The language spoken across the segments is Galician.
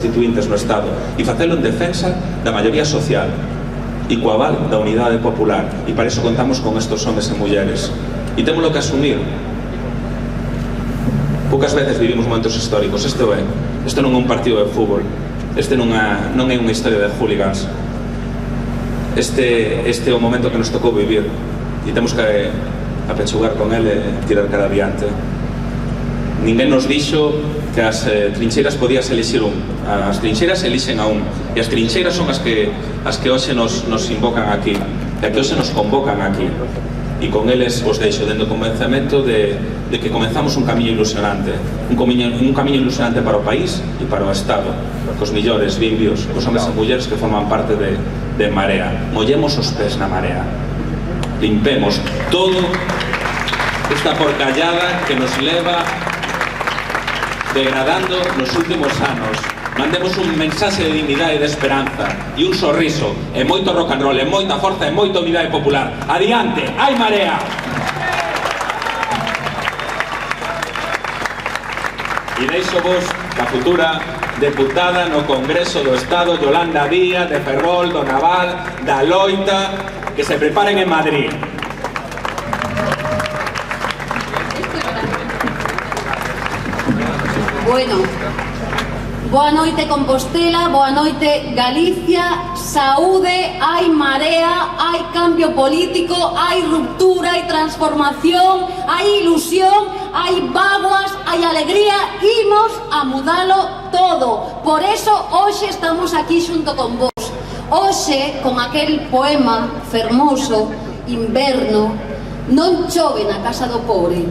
constituintes no Estado e facelo en defensa da maioría social e co aval da unidade popular, e para iso contamos con estes homens e mulleres e témolo que asumir. Poucas veces vivimos momentos históricos. Este non é un partido de fútbol, este non é unha historia de hooligans, este é o momento que nos tocou vivir e temos que apechugar con ele e tirar cara adiante. Ninguén nos dixo que as trincheiras podías elixir un. As trincheiras elixen a un. E as trincheiras son as que hoxe nos invocan aquí, e a que hoxe nos convocan aquí. E con eles os deixo dentro do convencemento de que comenzamos un camiño ilusionante. Un camiño ilusionante para o país e para o Estado. Cos millores vimbios, cos homens e mulleres que forman parte de Marea. Mollemos os pés na Marea. Limpemos todo esta porcallada que nos leva degradando nos últimos anos. Mandemos un mensaxe de dignidade e de esperanza e un sorriso e moito rock and roll, e moita forza e moita unidade popular. Adiante, hai Marea! E deixo vos a futura deputada no Congreso do Estado, Yolanda Díaz, de Ferrol, do Naval, da Loita, que se preparen en Madrid. Bueno, boa noite Compostela, boa noite Galicia, saúde, hai Marea, hai cambio político, hai ruptura, hai transformación, hai ilusión, hai vaguas, hai alegría, imos a mudalo todo. Por eso hoxe estamos aquí xunto con vos. Hoxe, con aquel poema fermoso, Inverno, non chove na casa do pobre.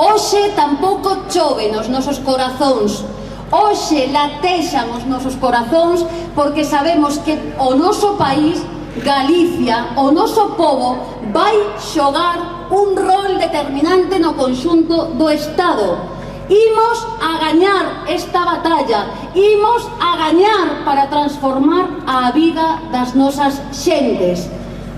Hoxe tampouco chove nos nosos corazóns. Hoxe latexan os nosos corazóns porque sabemos que o noso país, Galicia, o noso pobo, vai xogar un rol determinante no conxunto do Estado. Imos a gañar esta batalla, imos a gañar para transformar a vida das nosas xentes.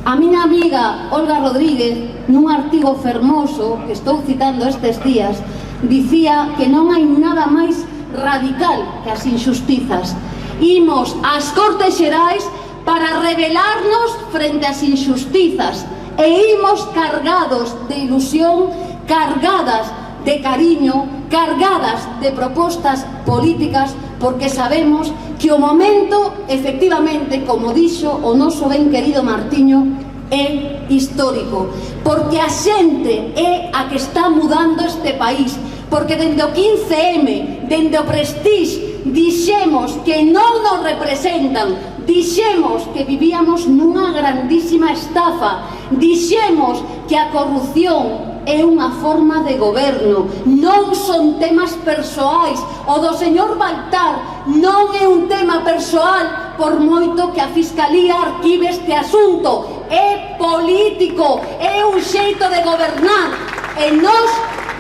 A miña amiga Olga Rodríguez, nun artigo fermoso que estou citando estes días, dicía que non hai nada máis radical que as injustizas. Imos ás Cortes Xerais para rebelarnos frente ás injustizas e imos cargados de ilusión, cargadas de cariño, cargadas de propostas políticas, porque sabemos que o momento, efectivamente, como dixo o noso ben querido Martiño, é histórico, porque a xente é a que está mudando este país, porque dende o 15M, dende o Prestige, dixemos que non nos representan, dixemos que vivíamos nunha grandísima estafa, dixemos que a corrupción é unha forma de goberno, non son temas persoais. O do señor Baltar non é un tema persoal, por moito que a Fiscalía arquive este asunto. É político, é un xeito de gobernar, e nós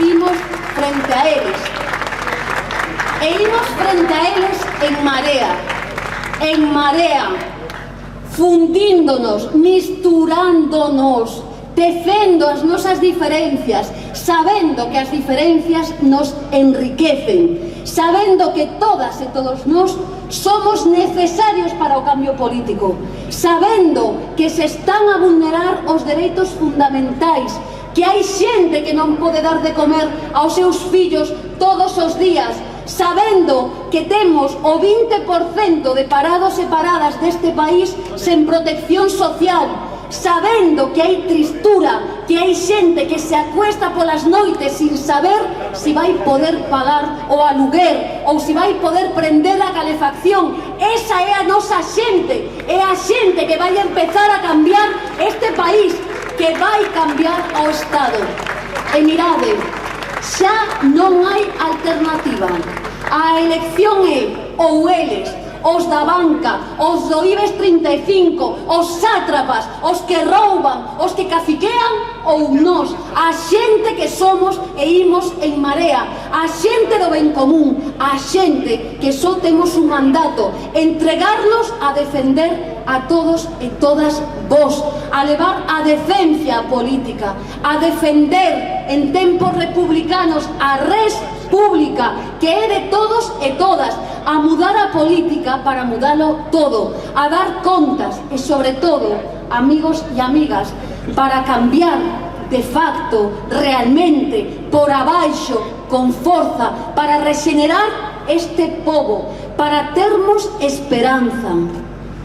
imos frente a eles. E imos frente a eles en Marea, fundíndonos, misturándonos, tecendo as nosas diferencias, sabendo que as diferencias nos enriquecen, sabendo que todas e todos nós somos necesarios para o cambio político, sabendo que se están a vulnerar os dereitos fundamentais, que hai xente que non pode dar de comer aos seus fillos todos os días, sabendo que temos o 20% de parados e paradas deste país sen protección social, sabendo que hai tristura, que hai xente que se acuesta polas noites sin saber se vai poder pagar o aluguer ou se vai poder prender a calefacción. Esa é a nosa xente, é a xente que vai empezar a cambiar este país, que vai cambiar o Estado. E mirade, xa non hai alternativa. A elección é ou eles, os da banca, os do IBEX 35, os sátrapas, os que rouban, os que caciquean, ou nós, a xente que somos e imos en Marea, a xente do ben común, a xente que só temos un mandato, entregarnos a defender a todos e todas vos, a levar a decencia política, a defender en tempos republicanos a res pública, que é de todos e todas, a mudar a política para mudalo todo, a dar contas e, sobre todo, amigos e amigas, para cambiar de facto, realmente, por abaixo, con forza, para regenerar este pobo, para termos esperanza.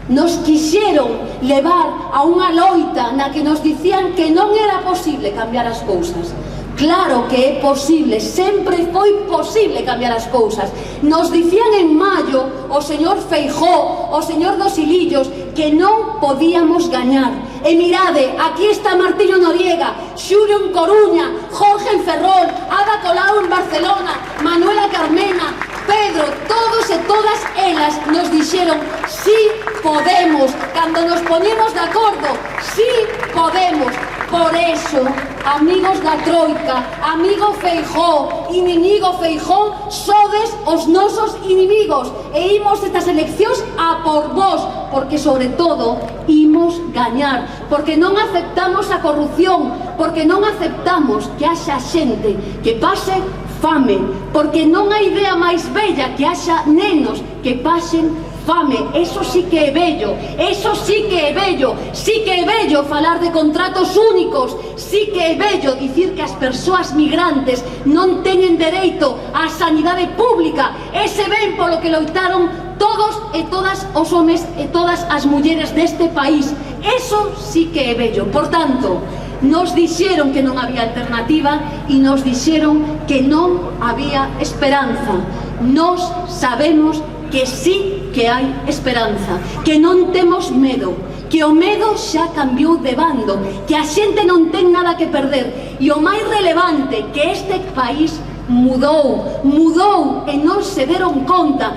Nos quixeron levar a unha loita na que nos dicían que non era posible cambiar as cousas. Claro que é posible, sempre foi posible cambiar as cousas. Nos dicían en maio o señor Feijóo, o señor dos Hilillos, que non podíamos gañar. E mirade, aquí está Martiño Noriega, Xulio en Coruña, Jorge en Ferrol, Ada Colau en Barcelona, Manuela Carmena, Pedro, todos e todas elas nos dixeron sí podemos, cando nos poñemos de acordo, sí podemos. Por eso, amigos da Troika, amigo Feijóo, inimigo Feijóo, sodes os nosos inimigos e imos estas eleccións a por vos, porque sobre todo imos gañar, porque non aceptamos a corrupción, porque non aceptamos que haxa xente que pase fame, porque non hai idea máis bella que haxa nenos que pasen fame. Eso sí que é bello, eso sí que é bello, sí que é bello falar de contratos únicos, sí que é bello dicir que as persoas migrantes non teñen dereito á sanidade pública, ese ben polo que loitaron todos e todas os homes e todas as mulleres deste país. Eso sí que é bello. Por tanto, nos dixeron que non había alternativa e nos dixeron que non había esperanza. Nos sabemos que sí que hai esperanza, que non temos medo, que o medo xa cambiou de bando, que a xente non ten nada que perder e o máis relevante, que este país mudou e non se deron conta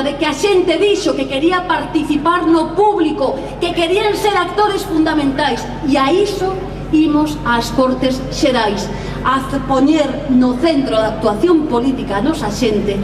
de que a xente dixo que quería participar no público, que querían ser actores fundamentais e a iso imos ás Cortes Xerais, a poñer no centro da actuación política a nosa xente,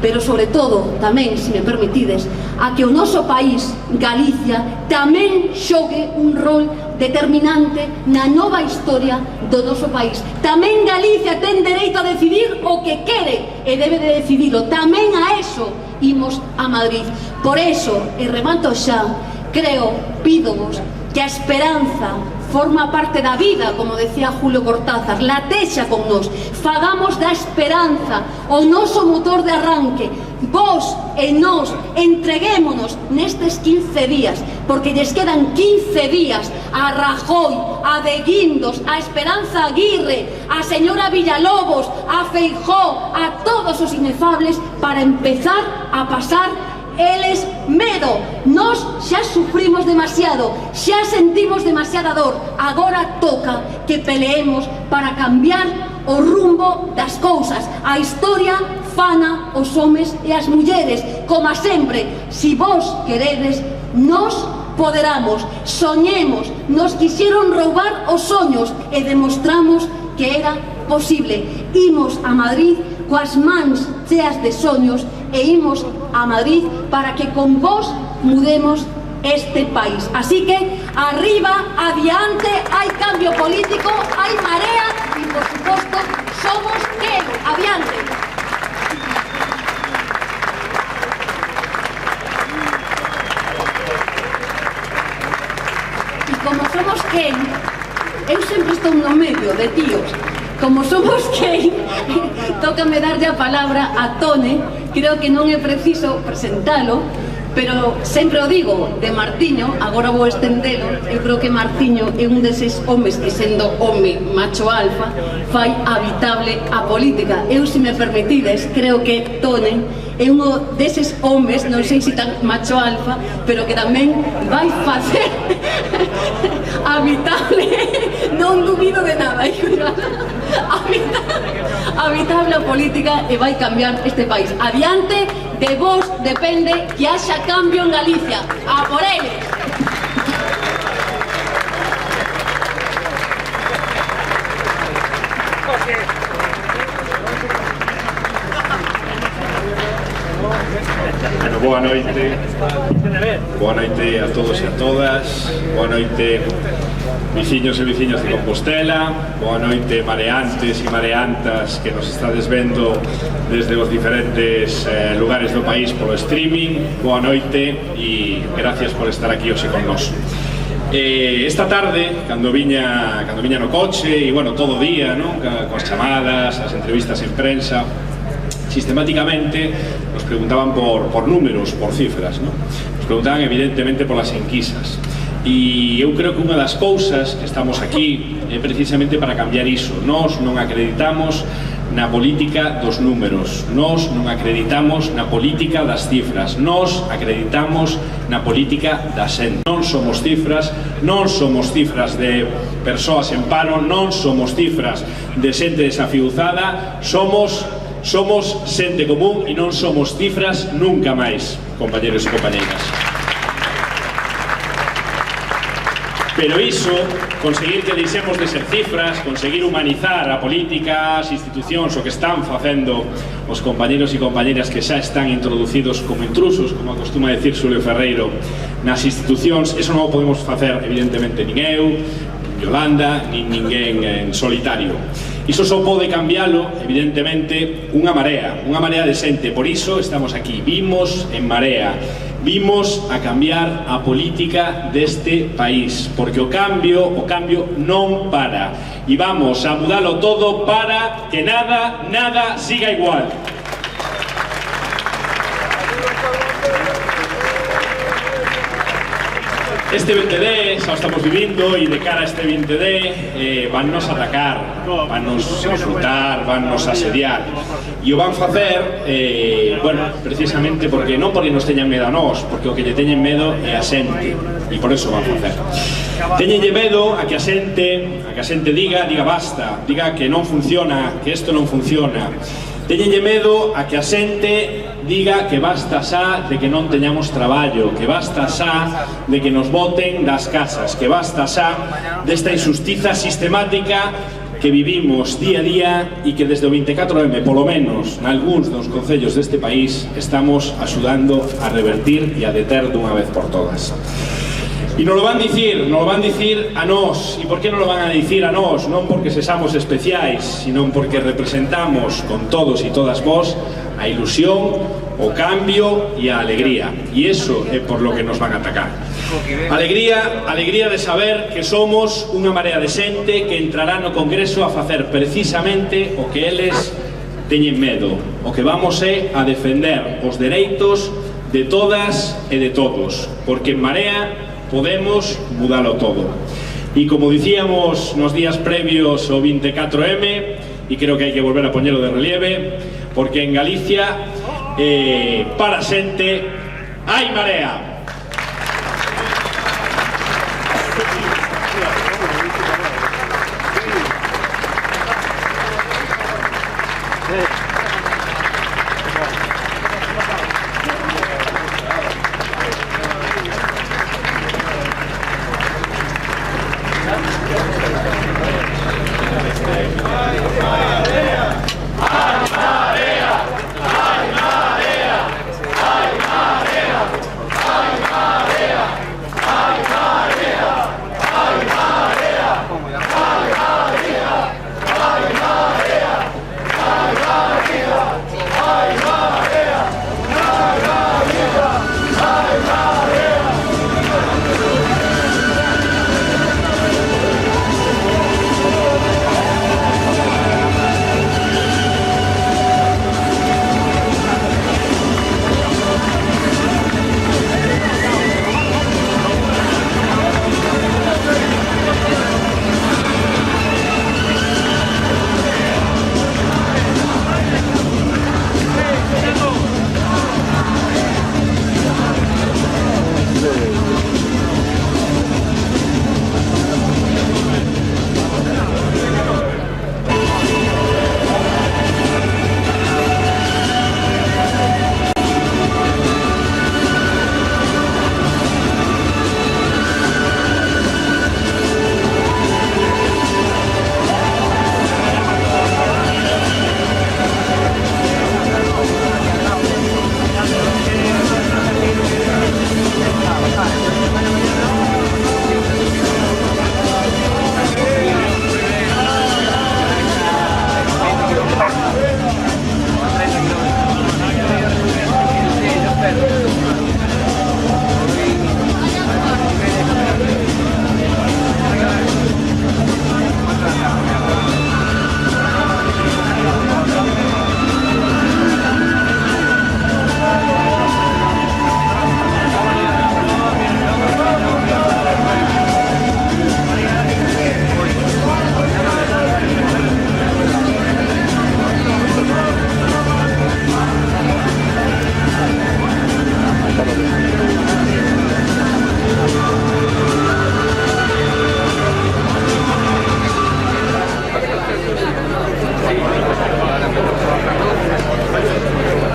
pero sobre todo, tamén, se me permitides, a que o noso país, Galicia, tamén xogue un rol determinante na nova historia do noso país. Tamén Galicia ten dereito a decidir o que quere e debe de decidilo. Tamén a eso imos a Madrid. Por eso, e remato xa, creo, pídovos que a esperanza forma parte da vida, como decía Julio Cortázar, latexa con nós, fagamos da esperanza o noso motor de arranque, vos e nós entreguémonos nestes 15 días, porque lles quedan 15 días a Rajoy, a De Guindos, a Esperanza Aguirre, a señora Villalobos, a Feijóo, a todos os inefables para empezar a pasar eles medo. Nós xa sufrimos demasiado, xa sentimos demasiada dor. Agora toca que peleemos para cambiar o rumbo das cousas. A historia fana os homes e as mulleres. Como sempre, si vos queredes, nós poderamos, soñemos, nos quixeron roubar os soños e demostramos que era posible. Imos a Madrid coas mans cheas de soños e imos a Madrid para que con vos mudemos este país. Así que, arriba, adiante, hai cambio político, hai marea e, por suposto, somos que adiante. E como somos quen, eu sempre estou no medio de tíos. Como somos quen, tócame darlle a palabra a Tone. Creo que non é preciso presentalo, pero sempre o digo, de Martiño, agora vou estendelo. Eu creo que Martiño é un deses homes que, sendo home macho alfa, fai habitable a política. Eu, se me permitides, creo que Tone é un deses homes, non sei se tan macho alfa, pero que tamén vai facer habitable, non dubido de nada, habitable a política e vai cambiar este país. Adiante, de vos depende que haxa cambio en Galicia. A por eles! Okay. Bueno, boa noite a todos e a todas, boa noite veciños e veciñas de Compostela, boa noite mareantes e mareantas que nos estades vendo desde os diferentes lugares do país polo streaming, boa noite e gracias por estar aquí hoxe con nós. Esta tarde, cando viña no coche e, bueno, todo o día, non? Coas chamadas, as entrevistas en prensa, sistemáticamente nos preguntaban por números, por cifras, non? Nos preguntaban evidentemente polas enquisas. E eu creo que unha das cousas que estamos aquí é precisamente para cambiar iso. Nós non acreditamos na política dos números, nós non acreditamos na política das cifras, nós acreditamos na política da xente. Non somos cifras de persoas en paro, non somos cifras de xente desafiuzada, somos xente común e non somos cifras nunca máis, compañeros e compañeiras. Pero iso, conseguir que deixemos de ser cifras, conseguir humanizar a política, as institucións, o que están facendo os compañeros e compañeras que xa están introducidos como intrusos, como acostuma decir Xulio Ferreiro, nas institucións, eso non o podemos facer, evidentemente, nin eu, nin Yolanda, nin ninguén en solitario. Iso só pode cambiálo, evidentemente, unha marea de xente. Por iso estamos aquí, vimos en Marea, vimos a cambiar a política deste país, porque o cambio non para, e vamos a mudalo todo para que nada siga igual. Este 20D xa estamos vivindo e de cara a este 20D vannos atacar, vannos insultar, vannos asediar e o van facer, bueno, precisamente porque non porque nos teñan medo a nós, porque o que lle teñen medo é a xente e por eso van facer. Teñenlle medo a que a xente diga basta, diga que non funciona, que isto non funciona. Teñenlle medo a que a xente diga que basta xa de que non teñamos traballo, que basta xa de que nos boten das casas, que basta xa desta injustiza sistemática que vivimos día a día e que desde o 24M, polo menos nalgúns dos concellos deste país, estamos axudando a revertir e a deter dunha vez por todas. E nos lo van dicir a nós. E por que non lo van a dicir a nós? Non porque sexamos especiais, sino porque representamos con todos e todas vós a ilusión, o cambio e a alegría. E iso é por lo que nos van a atacar. Alegría de saber que somos unha marea de xente que entrará no Congreso a facer precisamente o que eles teñen medo. O que vamos é a defender os dereitos de todas e de todos. Porque en Marea podemos mudalo todo. E como dicíamos nos días previos ao 24M, e creo que hai que volver a poñelo de relieve, porque en Galicia para a xente hai Marea.